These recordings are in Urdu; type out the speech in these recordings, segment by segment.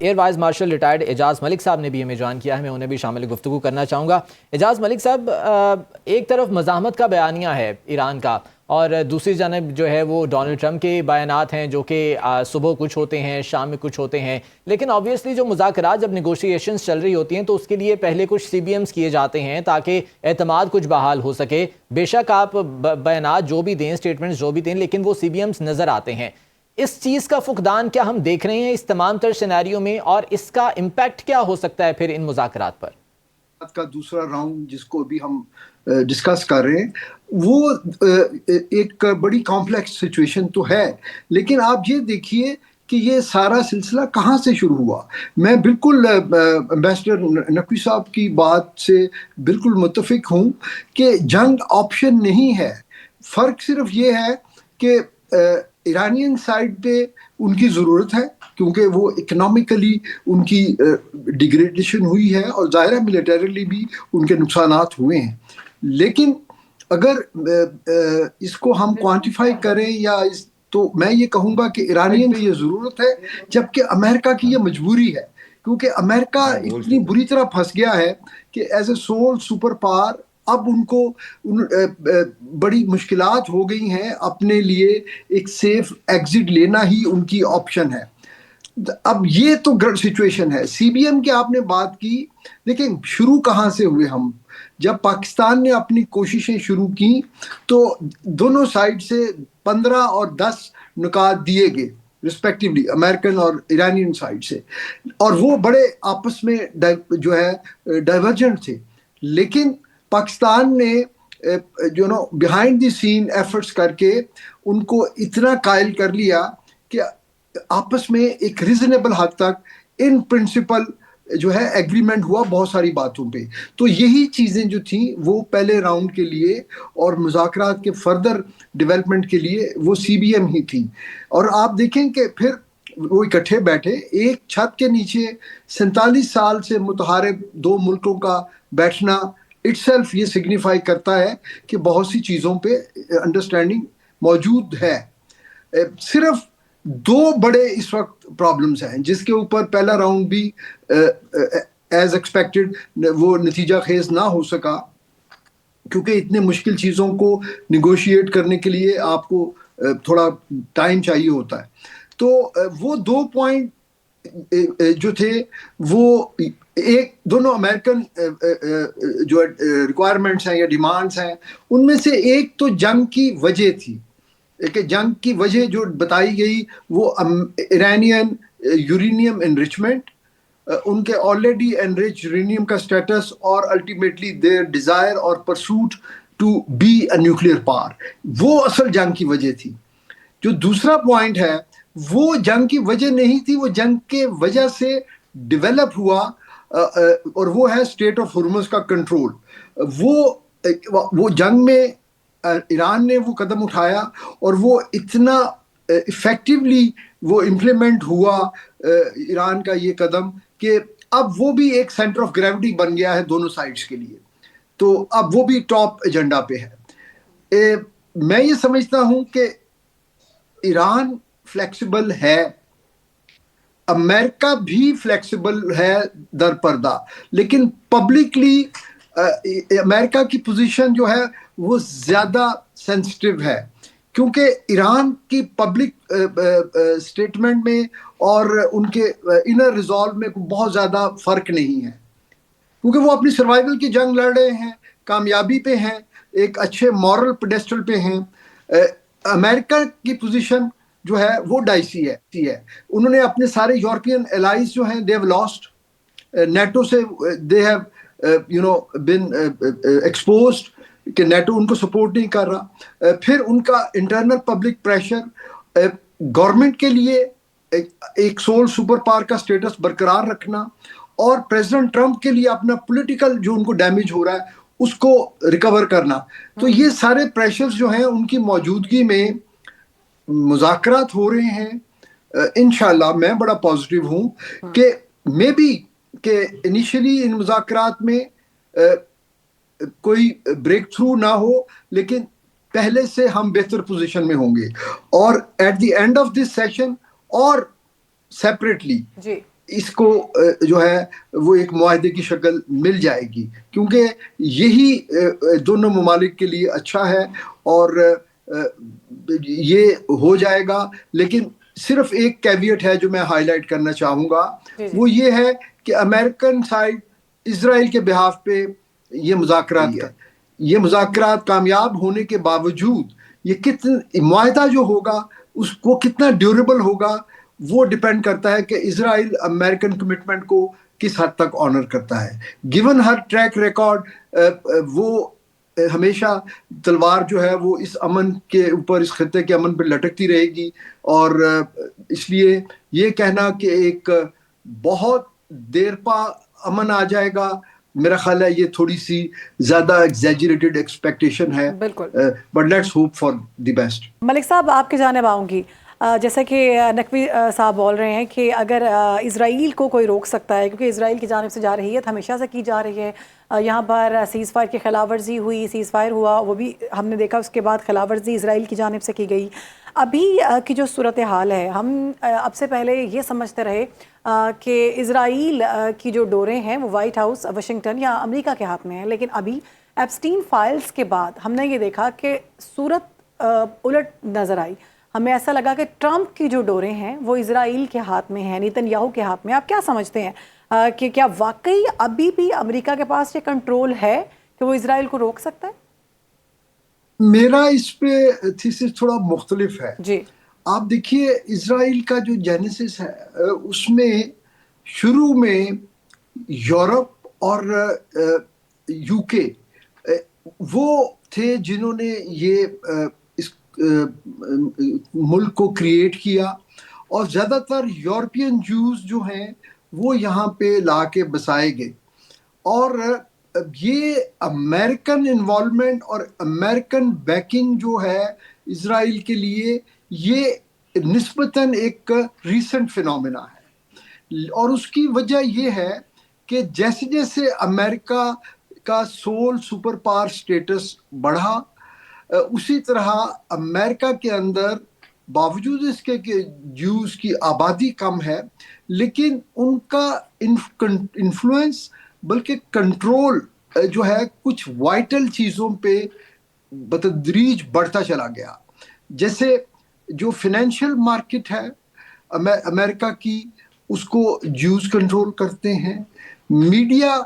ایئر وائز مارشل ریٹائرڈ اعجاز ملک صاحب نے بھی ہمیں جوائن کیا ہے، میں انہیں بھی شامل گفتگو کرنا چاہوں گا۔ اعجاز ملک صاحب، ایک طرف مزاحمت کا بیانیہ ہے ایران کا، اور دوسری جانب جو ہے وہ ڈونلڈ ٹرمپ کے بیانات ہیں جو کہ صبح کچھ ہوتے ہیں، شام میں کچھ ہوتے ہیں، لیکن آبویسلی جو مذاکرات جب نیگوشیشنز چل رہی ہوتی ہیں تو اس کے لیے پہلے کچھ سی بی ایمز کیے جاتے ہیں تاکہ اعتماد کچھ بحال ہو سکے۔ بے شک آپ بیانات جو بھی دیں، اسٹیٹمنٹس جو بھی دیں، لیکن وہ سی بی ایمز نظر آتے ہیں۔ اس چیز کا فقدان کیا ہم دیکھ رہے ہیں اس تمام تر سیناریو میں، اور اس کا امپیکٹ کیا ہو سکتا ہے پھر ان مذاکرات پر؟ کا دوسرا راؤنڈ جس کو بھی ہم ڈسکس کر رہے ہیں وہ ایک بڑی کمپلیکس سچویشن تو ہے، لیکن آپ یہ دیکھیے کہ یہ سارا سلسلہ کہاں سے شروع ہوا۔ میں بالکل امبیسڈر نقوی صاحب کی بات سے بالکل متفق ہوں کہ جنگ آپشن نہیں ہے۔ فرق صرف یہ ہے کہ ایرانین سائڈ پہ ان کی ضرورت ہے کیونکہ وہ اکنامکلی ان کی ڈیگریڈیشن ہوئی ہے، اور ظاہر ہے ملیٹریلی بھی ان کے نقصانات ہوئے ہیں، لیکن اگر اس کو ہم کوانٹیفائی کریں تو میں یہ کہوں گا کہ ایرانین کو یہ ضرورت ہے، جبکہ امریکہ کی یہ مجبوری ہے، کیونکہ امریکہ اتنی بری طرح پھنس گیا ہے کہ as a civil super power اب ان کو بڑی مشکلات ہو گئی ہیں، اپنے لیے ایک سیف ایگزٹ لینا ہی ان کی آپشن ہے۔ اب یہ تو سچویشن ہے۔ سی بی ایم کی آپ نے بات کی، لیکن شروع کہاں سے ہوئے ہم؟ جب پاکستان نے اپنی کوششیں شروع کی تو دونوں سائڈ سے 15 اور 10 نکات دیے گئے رسپیکٹیولی، امریکن اور ایرانین سائڈ سے، اور وہ بڑے آپس میں جو ہے ڈائیورجنٹ تھے، لیکن پاکستان نے بیہائنڈ دی سین ایفرٹس کر کے ان کو اتنا قائل کر لیا کہ آپس میں ایک ریزنیبل حد تک ان پرنسپل جو ہے ایگریمنٹ ہوا بہت ساری باتوں پہ۔ تو یہی چیزیں جو تھیں وہ پہلے راؤنڈ کے لیے اور مذاکرات کے فردر ڈیولپمنٹ کے لیے وہ سی بی ایم ہی تھی، اور آپ دیکھیں کہ پھر وہ اکٹھے بیٹھے ایک چھت کے نیچے 47 سال سے متحارب دو ملکوں کا بیٹھنا اٹ سیلف یہ سگنیفائی کرتا ہے کہ بہت سی چیزوں پہ انڈرسٹینڈنگ موجود ہے۔ صرف دو بڑے اس وقت پرابلمز ہیں جس کے اوپر پہلا راؤنڈ بھی ایز ایکسپیکٹڈ وہ نتیجہ خیز نہ ہو سکا، کیونکہ اتنے مشکل چیزوں کو نیگوشیٹ کرنے کے لیے آپ کو تھوڑا ٹائم چاہیے ہوتا ہے۔ تو وہ دو پوائنٹ جو تھے وہ ایک دونوں امریکن جو ریکوائرمنٹس ہیں یا ڈیمانڈس ہیں ان میں سے ایک تو جنگ کی وجہ تھی، کہ جنگ کی وجہ جو بتائی گئی وہ ایرانین یورینیم انریچمنٹ، ان کے آلریڈی انریچ یورینیم کا سٹیٹس، اور الٹیمیٹلی دیئر ڈیزائر اور pursuit to be a nuclear power, وہ اصل جنگ کی وجہ تھی۔ جو دوسرا پوائنٹ ہے وہ جنگ کی وجہ نہیں تھی، وہ جنگ کے وجہ سے ڈیولپ ہوا، اور وہ ہے اسٹیٹ آف ہرمز کا کنٹرول۔ وہ جنگ میں ایران نے وہ قدم اٹھایا اور وہ اتنا افیکٹولی وہ امپلیمنٹ ہوا ایران کا یہ قدم کہ اب وہ بھی ایک سینٹر آف گریوٹی بن گیا ہے دونوں سائڈز کے لیے، تو اب وہ بھی ٹاپ ایجنڈا پہ ہے۔ میں یہ سمجھتا ہوں کہ ایران فلیکسیبل ہے، امریکہ بھی فلیکسیبل ہے در پردہ، لیکن پبلکلی امریکہ کی پوزیشن جو ہے وہ زیادہ سینسٹیو ہے، کیونکہ ایران کی پبلک سٹیٹمنٹ میں اور ان کے انر ریزالو میں بہت زیادہ فرق نہیں ہے، کیونکہ وہ اپنی سروائیول کی جنگ لڑ رہے ہیں، کامیابی پہ ہیں، ایک اچھے مورل پیڈسٹل پہ ہیں۔ امریکہ کی پوزیشن جو ہے وہ ڈائسی ہے، انہوں نے اپنے سارے یورپین الائز جو ہیں دے ہیو لاسٹ، نیٹو سے دے ہیو بین ایکسپوزڈ کہ نیٹو ان کو سپورٹ نہیں کر رہا۔ پھر ان کا انٹرنل پبلک پریشر، گورنمنٹ کے لیے ایک سول سپر پاور کا سٹیٹس برقرار رکھنا، اور پریزیڈنٹ ٹرمپ کے لیے اپنا پولیٹیکل جو ان کو ڈیمیج ہو رہا ہے اس کو ریکور کرنا۔ تو یہ سارے پریشرز جو ہیں ان کی موجودگی میں مذاکرات ہو رہے ہیں۔ انشاءاللہ میں بڑا پازیٹیو ہوں کہ مے بی کہ انیشلی ان مذاکرات میں کوئی بریک تھرو نہ ہو، لیکن پہلے سے ہم بہتر پوزیشن میں ہوں گے، اور at the end of this session اور سیپریٹلی اس کو جو ہے وہ ایک معاہدے کی شکل مل جائے گی، کیونکہ یہی دونوں ممالک کے لیے اچھا ہے اور یہ ہو جائے گا۔ لیکن صرف ایک کیویٹ ہے جو میں ہائی لائٹ کرنا چاہوں گا، وہ یہ ہے کہ امریکن سائڈ اسرائیل کے بہاف پہ یہ مذاکرات ہے، یہ مذاکرات کامیاب ہونے کے باوجود یہ کتنا معاہدہ جو ہوگا اس کو کتنا ڈیوریبل ہوگا، وہ ڈیپینڈ کرتا ہے کہ اسرائیل امریکن کمٹمنٹ کو کس حد تک آنر کرتا ہے۔ گیون ہر ٹریک ریکارڈ، وہ ہمیشہ تلوار جو ہے وہ اس امن کے اوپر، اس خطے کے امن پہ لٹکتی رہے گی، اور اس لیے یہ کہنا کہ ایک بہت دیر پا امن آ جائے گا، میرا خیال ہے یہ تھوڑی سی زیادہ ایگزیجریٹڈ ایکسپیکٹیشن ہے، بالکل، but let's hope for the best. Malik صاحب آپ کی جانب آؤں گی، جیسا کہ نقوی صاحب بول رہے ہیں کہ اگر اسرائیل کو کوئی روک سکتا ہے، کیونکہ اسرائیل کی جانب سے جارحیت ہمیشہ سے کی جا رہی ہے، یہاں پر سیز فائر کی خلاف ورزی ہوئی، سیز فائر ہوا، وہ بھی ہم نے دیکھا، اس کے بعد خلاف ورزی اسرائیل کی جانب سے کی گئی۔ ابھی کی جو صورتحال ہے، ہم اب سے پہلے یہ سمجھتے رہے کہ اسرائیل کی جو ڈوریں ہیں وہ وائٹ ہاؤس، واشنگٹن یا امریکہ کے ہاتھ میں ہیں، لیکن ابھی ایپسٹین فائلز کے بعد ہم نے یہ دیکھا کہ صورت الٹ نظر آئی۔ ہمیں ایسا لگا کہ ٹرمپ کی جو ڈوریں ہیں وہ اسرائیل کے ہاتھ میں ہیں، نیتن یاہو کے ہاتھ میں۔ آپ کیا سمجھتے ہیں کہ کیا واقعی ابھی بھی امریکہ کے پاس یہ کنٹرول ہے کہ وہ اسرائیل کو روک سکتا ہے؟ میرا اس پہ تھیسس تھوڑا مختلف ہے۔ جی، آپ دیکھیے اسرائیل کا جو جینیسس ہے اس میں شروع میں یورپ اور یو کے وہ تھے جنہوں نے یہ اس ملک کو کریٹ کیا، اور زیادہ تر یورپین جوز جو ہیں وہ یہاں پہ لا کے بسائے گئے، اور یہ امریکن انوالومنٹ اور امریکن بیکنگ جو ہے اسرائیل کے لیے، یہ نسبتاً ایک ریسنٹ فینومینا ہے، اور اس کی وجہ یہ ہے کہ جیسے جیسے امریکہ کا سول سپر پاور سٹیٹس بڑھا، اسی طرح امریکہ کے اندر باوجود اس کے کہ جوز کی آبادی کم ہے، لیکن ان کا انفلوئنس بلکہ کنٹرول جو ہے کچھ وائٹل چیزوں پہ بتدریج بڑھتا چلا گیا۔ جیسے جو فائنینشیل مارکیٹ ہے امریکہ کی، اس کو جوز کنٹرول کرتے ہیں۔ میڈیا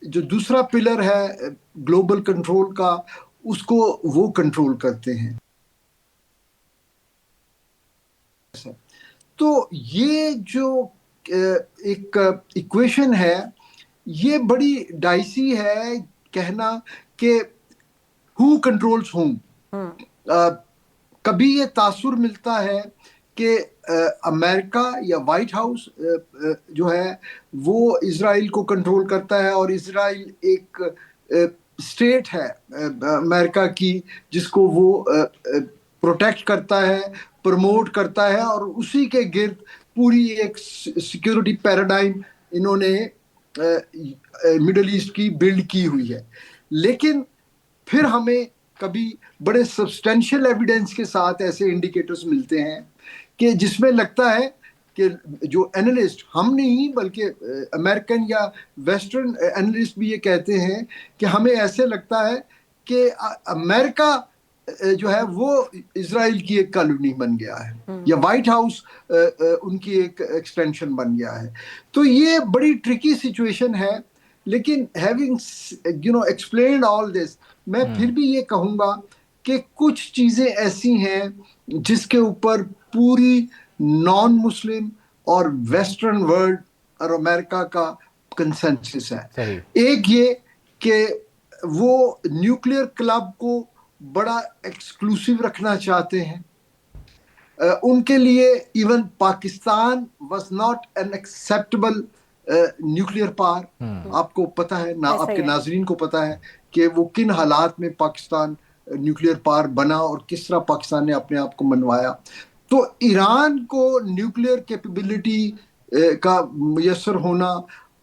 جو دوسرا پلر ہے گلوبل کنٹرول کا، اس کو وہ کنٹرول کرتے ہیں۔ تو یہ جو ایک ایکویشن ہے، یہ بڑی ڈائسی ہے کہنا کہ who controls whom۔ کبھی یہ تاثر ملتا ہے کہ امریکہ یا وائٹ ہاؤس جو ہے وہ اسرائیل کو کنٹرول کرتا ہے، اور اسرائیل ایک اسٹیٹ ہے امریکہ کی جس کو وہ پروٹیکٹ کرتا ہے، پروموٹ کرتا ہے، اور اسی کے گرد پوری ایک سیکیورٹی پیراڈائم انہوں نے مڈل ایسٹ کی بلڈ کی ہوئی ہے۔ لیکن پھر ہمیں کبھی بڑے سبسٹینشیل ایویڈنس کے ساتھ ایسے انڈیکیٹرز ملتے ہیں کہ جس میں لگتا ہے کہ جو اینالسٹ، ہم نہیں بلکہ امریکن یا ویسٹرن اینالسٹ بھی یہ کہتے ہیں کہ ہمیں ایسے لگتا ہے کہ امریکہ جو ہے وہ اسرائیل کی ایک کالونی بن گیا ہے، یا وائٹ ہاؤس ان کی ایک ایکسٹینشن بن گیا ہے۔ تو یہ بڑی ٹرکی سچویشن ہے، لیکن having explained all this، میں پھر بھی یہ کہوں گا کہ کچھ چیزیں ایسی ہیں جس کے اوپر پوری نان مسلم اور ویسٹرن ورلڈ اور امریکہ کا کنسنسس ہے۔ ایک یہ کہ وہ نیوکلیئر کلب کو بڑا ایکسکلوسیو رکھنا چاہتے ہیں۔ ان کے لیے even Pakistan was not an acceptable nuclear power. آپ کو پتہ ہے، آپ کے ناظرین کو پتہ ہے کہ وہ کن حالات میں پاکستان نیوکلیئر پاور بنا اور کس طرح پاکستان نے اپنے آپ کو منوایا۔ تو ایران کو نیوکلیئر کیپیبلٹی کا میسر ہونا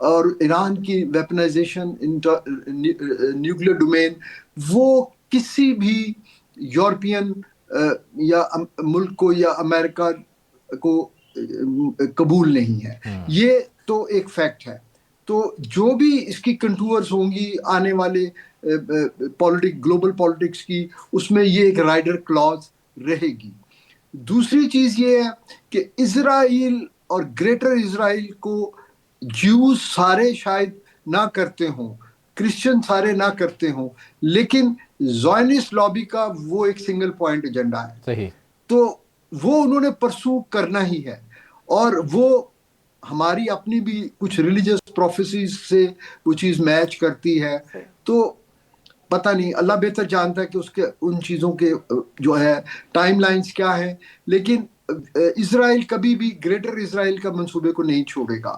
اور ایران کی ویپنائزیشن نیوکلیئر ڈومین، وہ کسی بھی یورپین یا ملک کو یا امریکہ کو قبول نہیں ہے۔ یہ تو ایک فیکٹ ہے. تو جو بھی اس کی کنٹورز ہوں گی آنے والے گلوبل پالیٹکس کی, اس میں یہ ایک رائڈر کلاز رہے گی. دوسری چیز یہ ہے کہ اسرائیل اور گریٹر اسرائیل کو جیوز سارے شاید نہ کرتے ہوں, کرسچن سارے نہ کرتے ہوں, لیکن زائنسٹ لابی کا وہ ایک سنگل پوائنٹ ایجنڈا ہے. صحیح. تو وہ انہوں نے پرسو کرنا ہی ہے, اور وہ ہماری اپنی بھی کچھ ریلیجس پروفیسیز سے وہ چیز میچ کرتی ہے. تو پتہ نہیں, اللہ بہتر جانتا ہے کہ اس کے ان چیزوں کے جو ہے ٹائم لائنز کیا ہے, لیکن اسرائیل کبھی بھی گریٹر اسرائیل کا منصوبے کو نہیں چھوڑے گا.